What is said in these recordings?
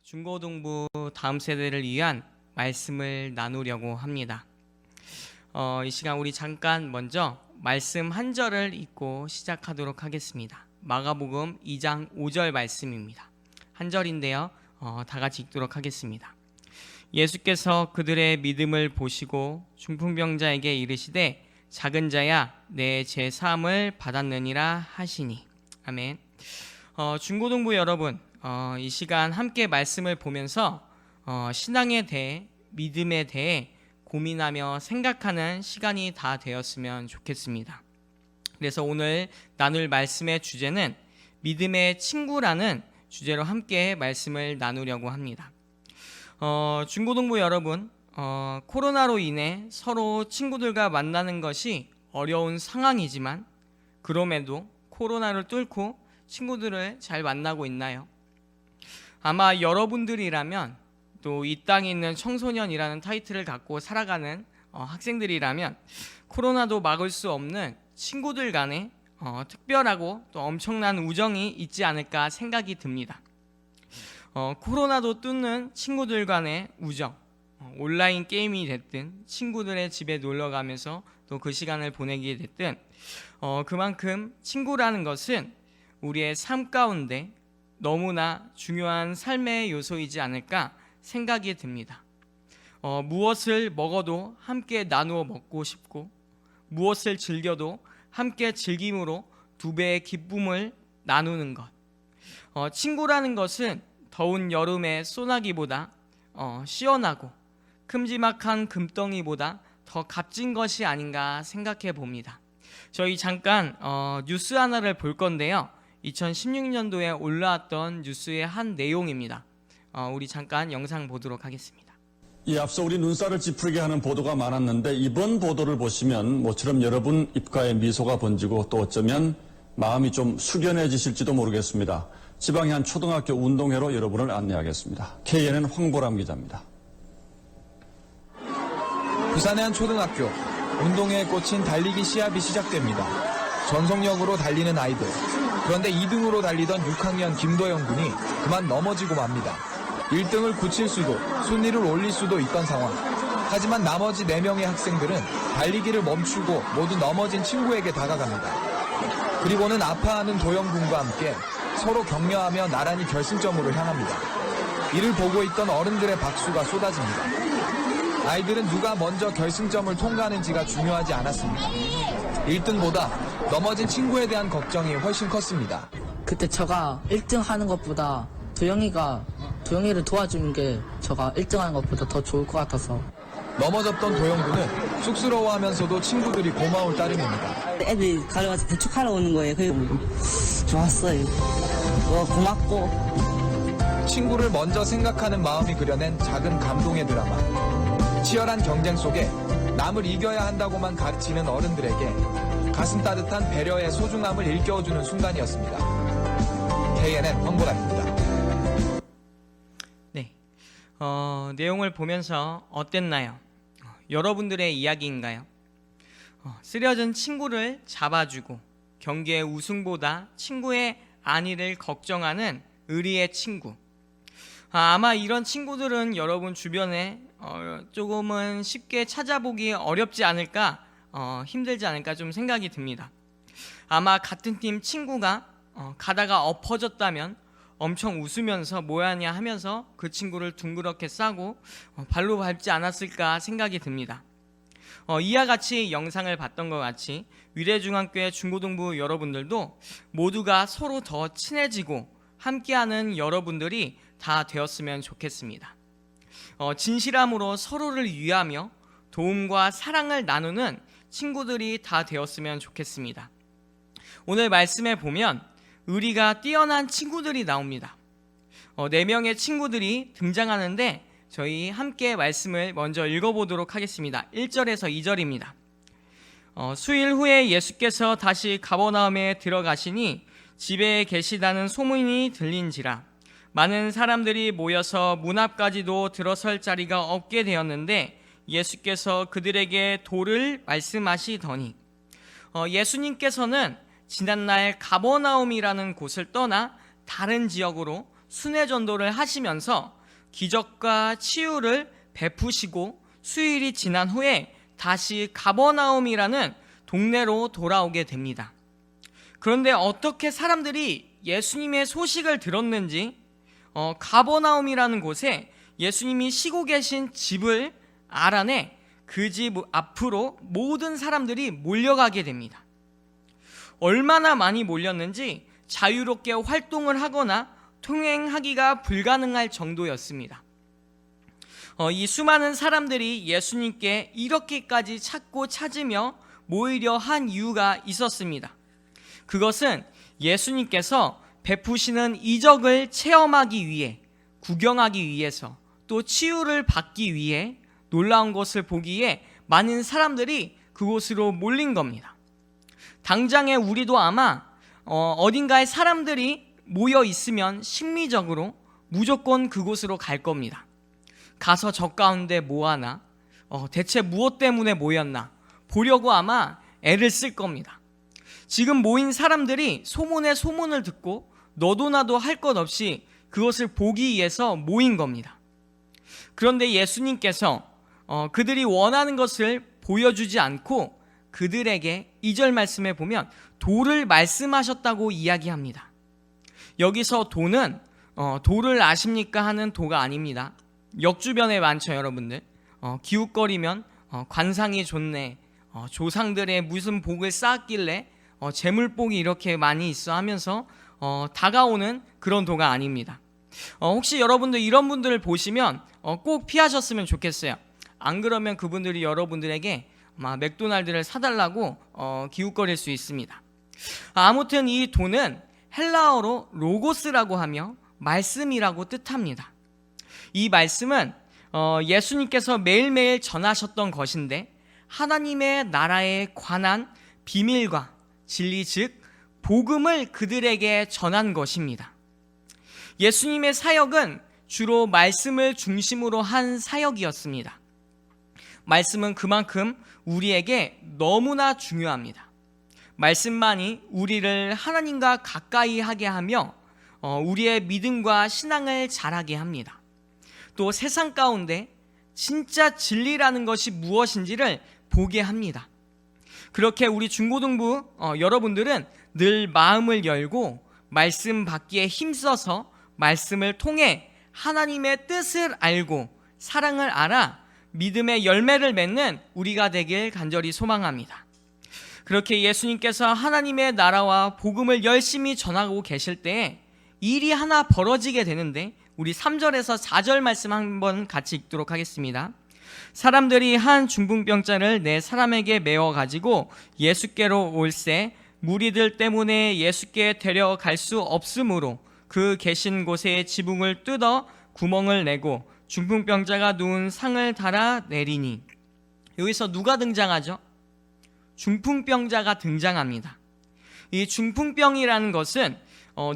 중고등부 다음 세대를 위한 말씀을 나누려고 합니다. 이 시간 우리 잠깐 먼저 말씀 한 절을 읽고 시작하도록 하겠습니다. 마가복음 2장 5절 말씀입니다. 한 절인데요. 다 같이 읽도록 하겠습니다. 예수께서 그들의 믿음을 보시고 중풍병자에게 이르시되 작은 자야 내 죄사함을 받았느니라 하시니. 아멘. 중고등부 여러분, 이 시간 함께 말씀을 보면서 신앙에 대해, 믿음에 대해 고민하며 생각하는 시간이 다 되었으면 좋겠습니다. 그래서 오늘 나눌 말씀의 주제는 믿음의 친구라는 주제로 함께 말씀을 나누려고 합니다. 중고등부 여러분, 코로나로 인해 서로 친구들과 만나는 것이 어려운 상황이지만 그럼에도 코로나를 뚫고 친구들을 잘 만나고 있나요? 아마 여러분들이라면, 또 이 땅에 있는 청소년이라는 타이틀을 갖고 살아가는 학생들이라면 코로나도 막을 수 없는 친구들 간에 특별하고 또 엄청난 우정이 있지 않을까 생각이 듭니다. 코로나도 뚫는 친구들 간의 우정, 온라인 게임이 됐든 친구들의 집에 놀러 가면서 또 그 시간을 보내게 됐든 그만큼 친구라는 것은 우리의 삶 가운데 너무나 중요한 삶의 요소이지 않을까 생각이 듭니다. 무엇을 먹어도 함께 나누어 먹고 싶고, 무엇을 즐겨도 함께 즐김으로 두 배의 기쁨을 나누는 것. 친구라는 것은 더운 여름의 소나기보다 시원하고 큼지막한 금덩이보다 더 값진 것이 아닌가 생각해 봅니다. 저희 잠깐 뉴스 하나를 볼 건데요. 2016년도에 올라왔던 뉴스의 한 내용입니다. 우리 잠깐 영상 보도록 하겠습니다. 앞서 우리 눈살을 찌푸리게 하는 보도가 많았는데 이번 보도를 보시면 모처럼 여러분 입가에 미소가 번지고 또 어쩌면 마음이 좀 숙연해지실지도 모르겠습니다. 지방의 한 초등학교 운동회로 여러분을 안내하겠습니다. KNN 황보람 기자입니다. 부산의 한 초등학교, 운동회에 꽂힌 달리기 시합이 시작됩니다. 전속력으로 달리는 아이들. 그런데 2등으로 달리던 6학년 김도영 군이 그만 넘어지고 맙니다. 1등을 굳힐 수도, 순위를 올릴 수도 있던 상황. 하지만 나머지 4명의 학생들은 달리기를 멈추고 모두 넘어진 친구에게 다가갑니다. 그리고는 아파하는 도영 군과 함께 서로 격려하며 나란히 결승점으로 향합니다. 이를 보고 있던 어른들의 박수가 쏟아집니다. 아이들은 누가 먼저 결승점을 통과하는지가 중요하지 않았습니다. 1등보다 넘어진 친구에 대한 걱정이 훨씬 컸습니다. 그때 제가 1등 하는 것보다 도영이를 도와주는 게 제가 1등 하는 것보다 더 좋을 것 같아서. 넘어졌던 도영군은 쑥스러워하면서도 친구들이 고마울 따름입니다. 애들이 가려가지고 대축하러 오는 거예요. 그래서 좋았어요. 고맙고. 친구를 먼저 생각하는 마음이 그려낸 작은 감동의 드라마. 치열한 경쟁 속에 남을 이겨야 한다고만 가르치는 어른들에게 가슴 따뜻한 배려의 소중함을 일깨워주는 순간이었습니다. KNN 황보람입니다. 네, 내용을 보면서 어땠나요? 여러분들의 이야기인가요? 쓰러진 친구를 잡아주고 경기의 우승보다 친구의 안위를 걱정하는 의리의 친구. 아마 이런 친구들은 여러분 주변에 조금은 쉽게 찾아보기 어렵지 않을까, 힘들지 않을까 좀 생각이 듭니다. 아마 같은 팀 친구가 가다가 엎어졌다면 엄청 웃으면서 뭐하냐 하면서 그 친구를 둥그렇게 싸고 발로 밟지 않았을까 생각이 듭니다. 이와 같이 영상을 봤던 것 같이 위례중앙교회 중고등부 여러분들도 모두가 서로 더 친해지고 함께하는 여러분들이 다 되었으면 좋겠습니다. 진실함으로 서로를 위하며 도움과 사랑을 나누는 친구들이 다 되었으면 좋겠습니다. 오늘 말씀에 보면 의리가 뛰어난 친구들이 나옵니다. 4명의 친구들이 등장하는데 저희 함께 말씀을 먼저 읽어보도록 하겠습니다. 1절에서 2절입니다. 수일 후에 예수께서 다시 가버나움에 들어가시니 집에 계시다는 소문이 들린지라 많은 사람들이 모여서 문 앞까지도 들어설 자리가 없게 되었는데 예수께서 그들에게 도를 말씀하시더니 예수님께서는 지난날 가버나움이라는 곳을 떠나 다른 지역으로 순회 전도를 하시면서 기적과 치유를 베푸시고 수일이 지난 후에 다시 가버나움이라는 동네로 돌아오게 됩니다. 그런데 어떻게 사람들이 예수님의 소식을 들었는지 가버나움이라는 곳에 예수님이 쉬고 계신 집을 알아내 그 집 앞으로 모든 사람들이 몰려가게 됩니다. 얼마나 많이 몰렸는지 자유롭게 활동을 하거나 통행하기가 불가능할 정도였습니다. 이 수많은 사람들이 예수님께 이렇게까지 찾고 찾으며 모이려 한 이유가 있었습니다. 그것은 예수님께서 베푸시는 이적을 체험하기 위해, 구경하기 위해서, 또 치유를 받기 위해, 놀라운 것을 보기에 많은 사람들이 그곳으로 몰린 겁니다. 당장에 우리도 아마 어딘가에 사람들이 모여 있으면 심리적으로 무조건 그곳으로 갈 겁니다. 가서 저 가운데 뭐하나, 대체 무엇 때문에 모였나 보려고 아마 애를 쓸 겁니다. 지금 모인 사람들이 소문에 소문을 듣고 너도 나도 할 것 없이 그것을 보기 위해서 모인 겁니다. 그런데 예수님께서 그들이 원하는 것을 보여주지 않고 그들에게 2절 말씀에 보면 도를 말씀하셨다고 이야기합니다. 여기서 도는 도를 아십니까 하는 도가 아닙니다. 역 주변에 많죠, 여러분들. 기웃거리면 관상이 좋네, 조상들의 무슨 복을 쌓았길래 재물복이 이렇게 많이 있어 하면서 다가오는 그런 도가 아닙니다. 혹시 여러분들 이런 분들을 보시면 꼭 피하셨으면 좋겠어요. 안 그러면 그분들이 여러분들에게 맥도날드를 사달라고 기웃거릴 수 있습니다. 아무튼 이 도는 헬라어로 로고스라고 하며 말씀이라고 뜻합니다. 이 말씀은 예수님께서 매일매일 전하셨던 것인데 하나님의 나라에 관한 비밀과 진리, 즉 복음을 그들에게 전한 것입니다. 예수님의 사역은 주로 말씀을 중심으로 한 사역이었습니다. 말씀은 그만큼 우리에게 너무나 중요합니다. 말씀만이 우리를 하나님과 가까이 하게 하며 우리의 믿음과 신앙을 자라게 합니다. 또 세상 가운데 진짜 진리라는 것이 무엇인지를 보게 합니다. 그렇게 우리 중고등부 여러분들은 늘 마음을 열고 말씀 받기에 힘써서 말씀을 통해 하나님의 뜻을 알고 사랑을 알아 믿음의 열매를 맺는 우리가 되길 간절히 소망합니다. 그렇게 예수님께서 하나님의 나라와 복음을 열심히 전하고 계실 때에 일이 하나 벌어지게 되는데 우리 3절에서 4절 말씀 한번 같이 읽도록 하겠습니다. 사람들이 한 중풍병자를 네 사람에게 메워 가지고 예수께로 올세 무리들 때문에 예수께 데려갈 수 없으므로 그 계신 곳에 지붕을 뜯어 구멍을 내고 중풍병자가 누운 상을 달아 내리니. 여기서 누가 등장하죠? 중풍병자가 등장합니다. 이 중풍병이라는 것은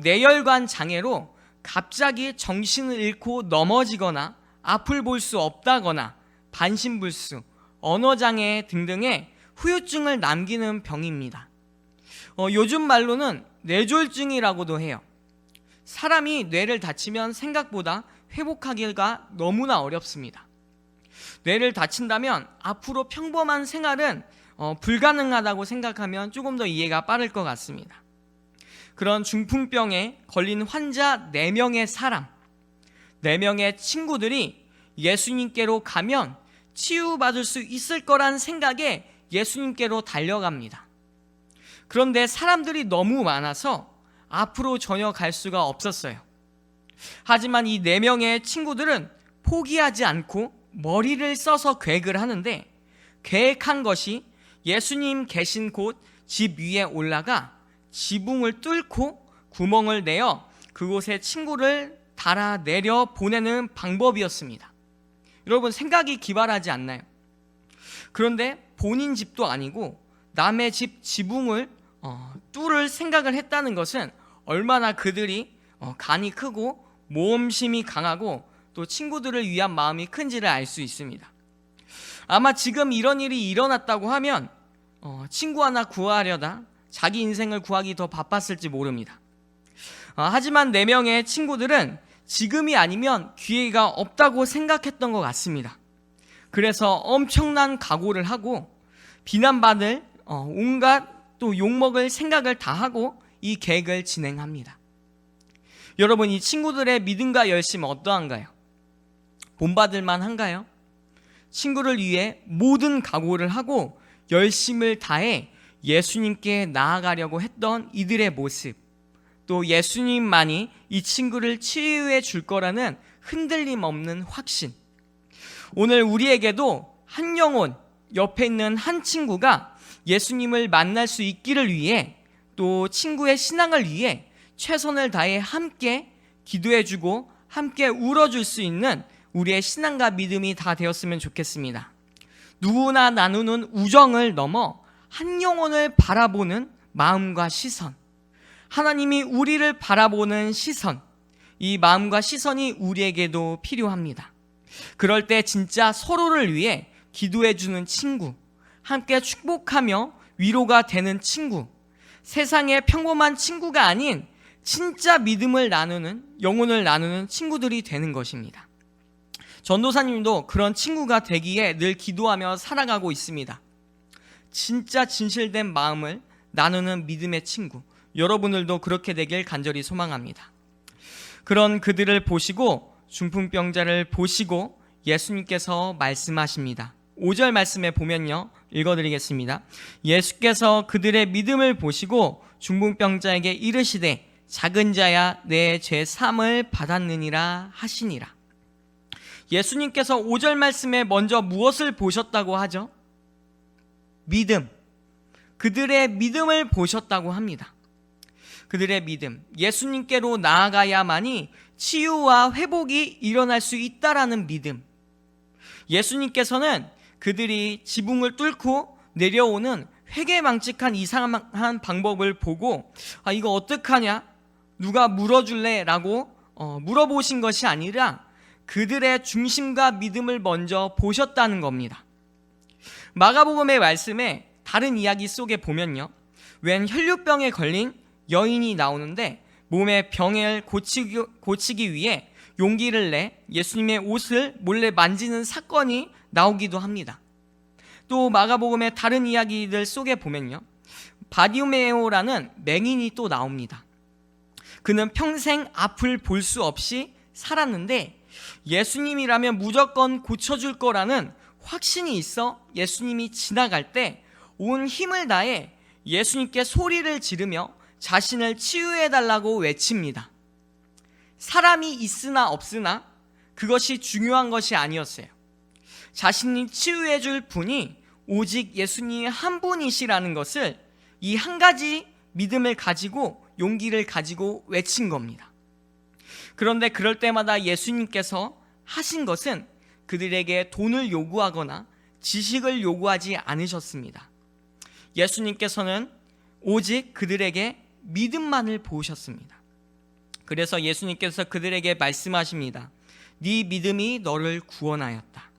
뇌혈관 장애로 갑자기 정신을 잃고 넘어지거나 앞을 볼 수 없다거나 반신불수, 언어장애 등등의 후유증을 남기는 병입니다. 요즘 말로는 뇌졸중이라고도 해요. 사람이 뇌를 다치면 생각보다 회복하기가 너무나 어렵습니다. 뇌를 다친다면 앞으로 평범한 생활은 불가능하다고 생각하면 조금 더 이해가 빠를 것 같습니다. 그런 중풍병에 걸린 환자 4명의 사람, 4명의 친구들이 예수님께로 가면 치유받을 수 있을 거란 생각에 예수님께로 달려갑니다. 그런데 사람들이 너무 많아서 앞으로 전혀 갈 수가 없었어요. 하지만 이 4명의 친구들은 포기하지 않고 머리를 써서 계획을 하는데, 계획한 것이 예수님 계신 곳 집 위에 올라가 지붕을 뚫고 구멍을 내어 그곳에 친구를 달아 내려 보내는 방법이었습니다. 여러분, 생각이 기발하지 않나요? 그런데 본인 집도 아니고 남의 집 지붕을 뚫을 생각을 했다는 것은 얼마나 그들이 간이 크고 모험심이 강하고 또 친구들을 위한 마음이 큰지를 알 수 있습니다. 아마 지금 이런 일이 일어났다고 하면 친구 하나 구하려다 자기 인생을 구하기 더 바빴을지 모릅니다. 하지만 4명의 친구들은 지금이 아니면 기회가 없다고 생각했던 것 같습니다. 그래서 엄청난 각오를 하고 비난받을 온갖 또 욕먹을 생각을 다 하고 이 계획을 진행합니다. 여러분, 이 친구들의 믿음과 열심은 어떠한가요? 본받을 만한가요? 친구를 위해 모든 각오를 하고 열심을 다해 예수님께 나아가려고 했던 이들의 모습, 또 예수님만이 이 친구를 치유해 줄 거라는 흔들림 없는 확신. 오늘 우리에게도 한 영혼, 옆에 있는 한 친구가 예수님을 만날 수 있기를 위해, 또 친구의 신앙을 위해 최선을 다해 함께 기도해주고 함께 울어줄 수 있는 우리의 신앙과 믿음이 다 되었으면 좋겠습니다. 누구나 나누는 우정을 넘어 한 영혼을 바라보는 마음과 시선, 하나님이 우리를 바라보는 시선, 이 마음과 시선이 우리에게도 필요합니다. 그럴 때 진짜 서로를 위해 기도해주는 친구, 함께 축복하며 위로가 되는 친구, 세상의 평범한 친구가 아닌 진짜 믿음을 나누는, 영혼을 나누는 친구들이 되는 것입니다. 전도사님도 그런 친구가 되기에 늘 기도하며 살아가고 있습니다. 진짜 진실된 마음을 나누는 믿음의 친구, 여러분들도 그렇게 되길 간절히 소망합니다. 그런 그들을 보시고, 중풍병자를 보시고 예수님께서 말씀하십니다. 5절 말씀에 보면요, 읽어드리겠습니다. 예수께서 그들의 믿음을 보시고 중풍병자에게 이르시되 작은 자야 내 죄 사함을 받았느니라 하시니라. 예수님께서 5절 말씀에 먼저 무엇을 보셨다고 하죠? 믿음. 그들의 믿음을 보셨다고 합니다. 그들의 믿음, 예수님께로 나아가야만이 치유와 회복이 일어날 수 있다라는 믿음. 예수님께서는 그들이 지붕을 뚫고 내려오는 회개망측한 이상한 방법을 보고 이거 어떡하냐? 누가 물어줄래? 라고 물어보신 것이 아니라 그들의 중심과 믿음을 먼저 보셨다는 겁니다. 마가복음의 말씀에 다른 이야기 속에 보면요, 웬 혈류병에 걸린 여인이 나오는데 몸의 병을 고치기 위해 용기를 내 예수님의 옷을 몰래 만지는 사건이 나오기도 합니다. 또 마가복음의 다른 이야기들 속에 보면요, 바디메오라는 맹인이 또 나옵니다. 그는 평생 앞을 볼 수 없이 살았는데 예수님이라면 무조건 고쳐줄 거라는 확신이 있어 예수님이 지나갈 때 온 힘을 다해 예수님께 소리를 지르며 자신을 치유해달라고 외칩니다. 사람이 있으나 없으나 그것이 중요한 것이 아니었어요. 자신이 치유해줄 분이 오직 예수님 한 분이시라는 것을, 이 한 가지 믿음을 가지고 용기를 가지고 외친 겁니다. 그런데 그럴 때마다 예수님께서 하신 것은 그들에게 돈을 요구하거나 지식을 요구하지 않으셨습니다. 예수님께서는 오직 그들에게 믿음만을 보셨습니다. 그래서 예수님께서 그들에게 말씀하십니다. 네 믿음이 너를 구원하였다.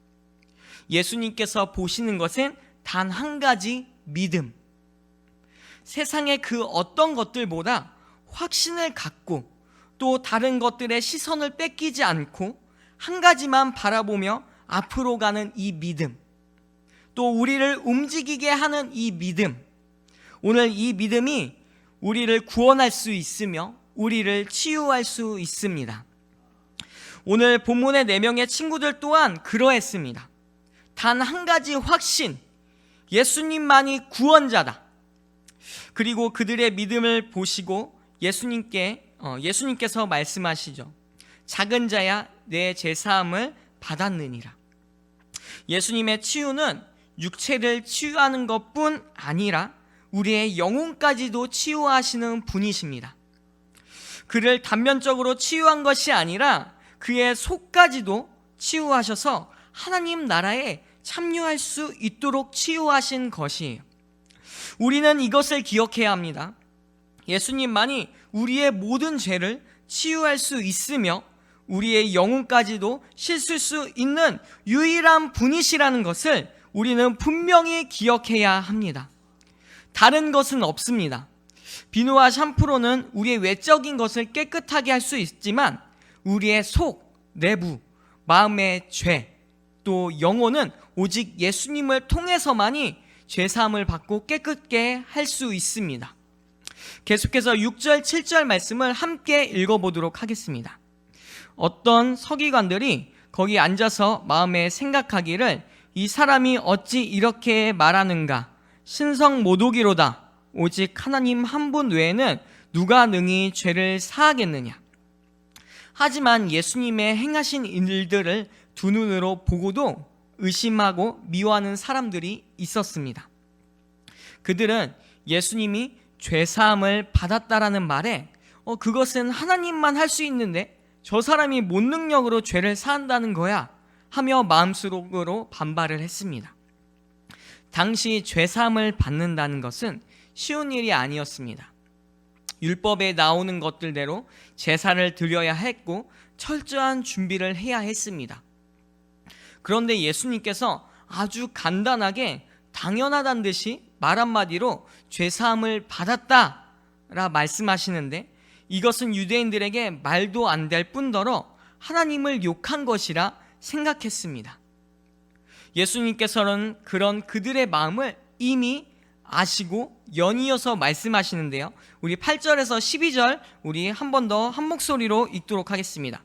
예수님께서 보시는 것은 단 한 가지 믿음. 세상의 그 어떤 것들보다 확신을 갖고 또 다른 것들의 시선을 뺏기지 않고 한 가지만 바라보며 앞으로 가는 이 믿음, 또 우리를 움직이게 하는 이 믿음, 오늘 이 믿음이 우리를 구원할 수 있으며 우리를 치유할 수 있습니다. 오늘 본문의 4명의 친구들 또한 그러했습니다. 단 한 가지 확신, 예수님만이 구원자다. 그리고 그들의 믿음을 보시고 예수님께서 말씀하시죠. 작은 자야 내 죄사함을 받았느니라. 예수님의 치유는 육체를 치유하는 것뿐 아니라 우리의 영혼까지도 치유하시는 분이십니다. 그를 단면적으로 치유한 것이 아니라 그의 속까지도 치유하셔서 하나님 나라에 참여할 수 있도록 치유하신 것이에요. 우리는 이것을 기억해야 합니다. 예수님만이 우리의 모든 죄를 치유할 수 있으며 우리의 영혼까지도 씻을 수 있는 유일한 분이시라는 것을 우리는 분명히 기억해야 합니다. 다른 것은 없습니다. 비누와 샴푸로는 우리의 외적인 것을 깨끗하게 할 수 있지만 우리의 속, 내부, 마음의 죄, 또 영혼은 오직 예수님을 통해서만이 죄사함을 받고 깨끗게 할 수 있습니다. 계속해서 6절, 7절 말씀을 함께 읽어보도록 하겠습니다. 어떤 서기관들이 거기 앉아서 마음에 생각하기를 이 사람이 어찌 이렇게 말하는가? 신성 모독이로다. 오직 하나님 한 분 외에는 누가 능히 죄를 사하겠느냐? 하지만 예수님의 행하신 일들을 두 눈으로 보고도 의심하고 미워하는 사람들이 있었습니다. 그들은 예수님이 죄사함을 받았다라는 말에 그것은 하나님만 할 수 있는데 저 사람이 뭔 능력으로 죄를 사한다는 거야 하며 마음속으로 반발을 했습니다. 당시 죄사함을 받는다는 것은 쉬운 일이 아니었습니다. 율법에 나오는 것들대로 제사를 드려야 했고 철저한 준비를 해야 했습니다. 그런데 예수님께서 아주 간단하게 당연하다는 듯이 말 한마디로 죄사함을 받았다라 말씀하시는데 이것은 유대인들에게 말도 안 될 뿐더러 하나님을 욕한 것이라 생각했습니다. 예수님께서는 그런 그들의 마음을 이미 아시고 연이어서 말씀하시는데요. 우리 8절에서 12절 우리 한 번 더 한 목소리로 읽도록 하겠습니다.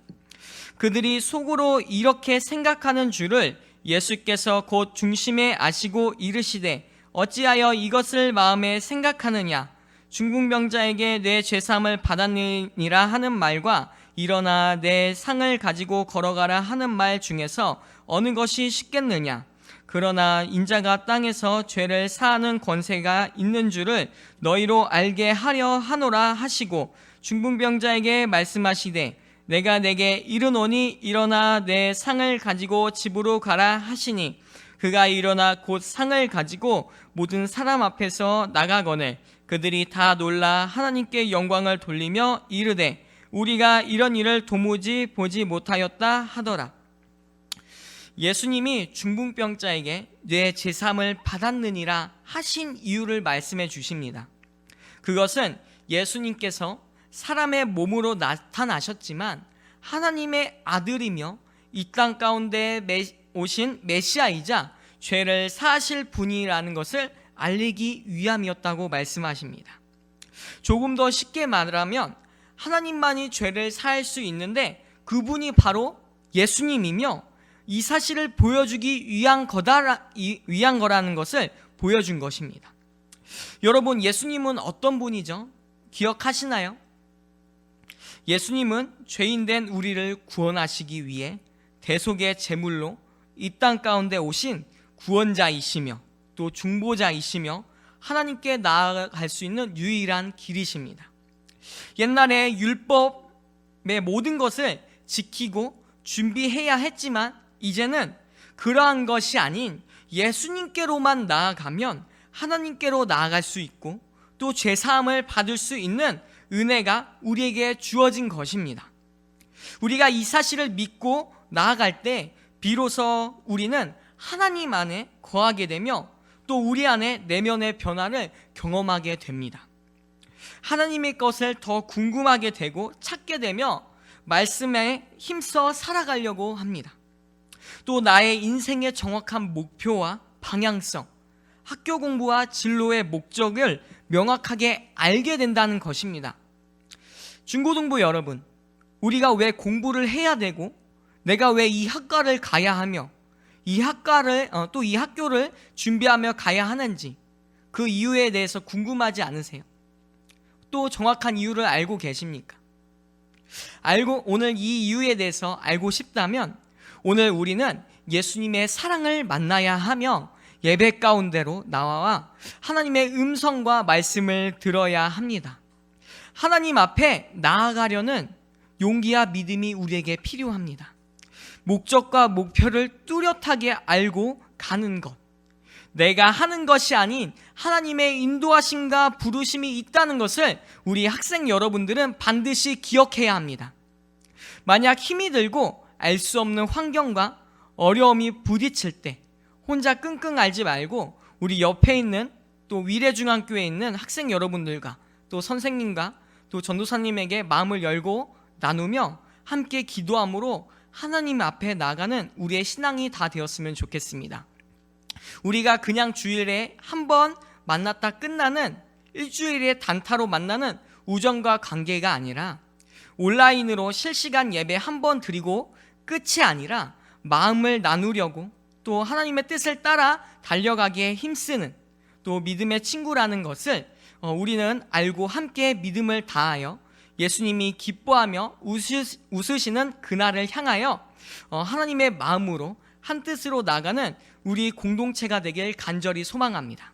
그들이 속으로 이렇게 생각하는 줄을 예수께서 곧 중심에 아시고 이르시되 어찌하여 이것을 마음에 생각하느냐? 중풍병자에게 내 죄사함을 받았느니라 하는 말과 일어나 내 상을 가지고 걸어가라 하는 말 중에서 어느 것이 쉽겠느냐? 그러나 인자가 땅에서 죄를 사하는 권세가 있는 줄을 너희로 알게 하려 하노라 하시고 중풍병자에게 말씀하시되 내가 내게 이르노니 일어나 내 상을 가지고 집으로 가라 하시니 그가 일어나 곧 상을 가지고 모든 사람 앞에서 나가거늘 그들이 다 놀라 하나님께 영광을 돌리며 이르되 우리가 이런 일을 도무지 보지 못하였다 하더라. 예수님이 중풍병자에게 내 죄사함을 받았느니라 하신 이유를 말씀해 주십니다. 그것은 예수님께서 사람의 몸으로 나타나셨지만 하나님의 아들이며 이 땅 가운데 오신 메시아이자 죄를 사하실 분이라는 것을 알리기 위함이었다고 말씀하십니다. 조금 더 쉽게 말하면 하나님만이 죄를 사할 수 있는데 그분이 바로 예수님이며 이 사실을 보여주기 위한 거라는 것을 보여준 것입니다. 여러분, 예수님은 어떤 분이죠? 기억하시나요? 예수님은 죄인된 우리를 구원하시기 위해 대속의 제물로 이 땅 가운데 오신 구원자이시며 또 중보자이시며 하나님께 나아갈 수 있는 유일한 길이십니다. 옛날에 율법의 모든 것을 지키고 준비해야 했지만 이제는 그러한 것이 아닌 예수님께로만 나아가면 하나님께로 나아갈 수 있고 또 죄사함을 받을 수 있는 은혜가 우리에게 주어진 것입니다. 우리가 이 사실을 믿고 나아갈 때 비로소 우리는 하나님 안에 거하게 되며 또 우리 안에 내면의 변화를 경험하게 됩니다. 하나님의 것을 더 궁금하게 되고 찾게 되며 말씀에 힘써 살아가려고 합니다. 또 나의 인생의 정확한 목표와 방향성, 학교 공부와 진로의 목적을 명확하게 알게 된다는 것입니다. 중고등부 여러분, 우리가 왜 공부를 해야 되고 내가 왜 이 학과를 가야 하며 이 학교를 준비하며 가야 하는지 그 이유에 대해서 궁금하지 않으세요? 또 정확한 이유를 알고 계십니까? 오늘 이 이유에 대해서 알고 싶다면 오늘 우리는 예수님의 사랑을 만나야 하며 예배 가운데로 나와 하나님의 음성과 말씀을 들어야 합니다. 하나님 앞에 나아가려는 용기와 믿음이 우리에게 필요합니다. 목적과 목표를 뚜렷하게 알고 가는 것, 내가 하는 것이 아닌 하나님의 인도하심과 부르심이 있다는 것을 우리 학생 여러분들은 반드시 기억해야 합니다. 만약 힘이 들고 알 수 없는 환경과 어려움이 부딪힐 때 혼자 끙끙 앓지 말고 우리 옆에 있는 또 위례중앙교회에 있는 학생 여러분들과 또 선생님과 또 전도사님에게 마음을 열고 나누며 함께 기도함으로 하나님 앞에 나가는 우리의 신앙이 다 되었으면 좋겠습니다. 우리가 그냥 주일에 한 번 만났다 끝나는 일주일에 단타로 만나는 우정과 관계가 아니라 온라인으로 실시간 예배 한 번 드리고 끝이 아니라 마음을 나누려고 또 하나님의 뜻을 따라 달려가기에 힘쓰는 또 믿음의 친구라는 것을 우리는 알고 함께 믿음을 다하여 예수님이 기뻐하며 웃으시는 그날을 향하여 하나님의 마음으로 한 뜻으로 나가는 우리 공동체가 되길 간절히 소망합니다.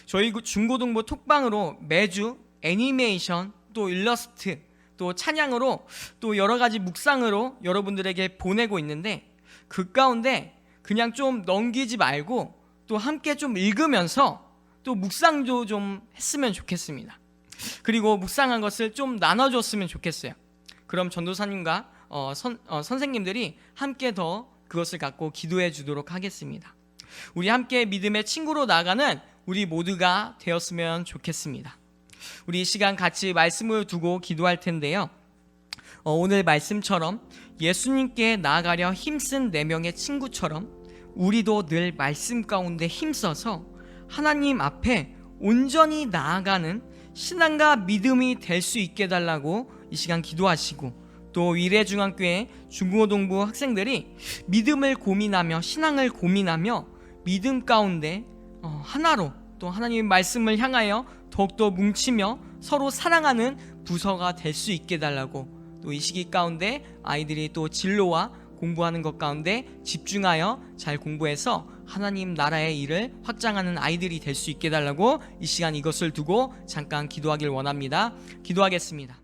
저희 중고등부 톡방으로 매주 애니메이션 또 일러스트 또 찬양으로 또 여러 가지 묵상으로 여러분들에게 보내고 있는데 그 가운데 그냥 좀 넘기지 말고 또 함께 좀 읽으면서 또 묵상도 좀 했으면 좋겠습니다. 그리고 묵상한 것을 좀 나눠줬으면 좋겠어요. 그럼 전도사님과 선생님들이 함께 더 그것을 갖고 기도해 주도록 하겠습니다. 우리 함께 믿음의 친구로 나가는 우리 모두가 되었으면 좋겠습니다. 우리 이 시간 같이 말씀을 두고 기도할 텐데요. 오늘 말씀처럼 예수님께 나아가려 힘쓴 4명의 친구처럼 우리도 늘 말씀 가운데 힘써서 하나님 앞에 온전히 나아가는 신앙과 믿음이 될 수 있게 해달라고 이 시간 기도하시고, 또 위례중앙교회 중고등부 학생들이 믿음을 고민하며 신앙을 고민하며 믿음 가운데 하나로 또 하나님의 말씀을 향하여 더욱더 뭉치며 서로 사랑하는 부서가 될 수 있게 해달라고, 또 이 시기 가운데 아이들이 또 진로와 공부하는 것 가운데 집중하여 잘 공부해서 하나님 나라의 일을 확장하는 아이들이 될 수 있게 해달라고 이 시간 이것을 두고 잠깐 기도하길 원합니다. 기도하겠습니다.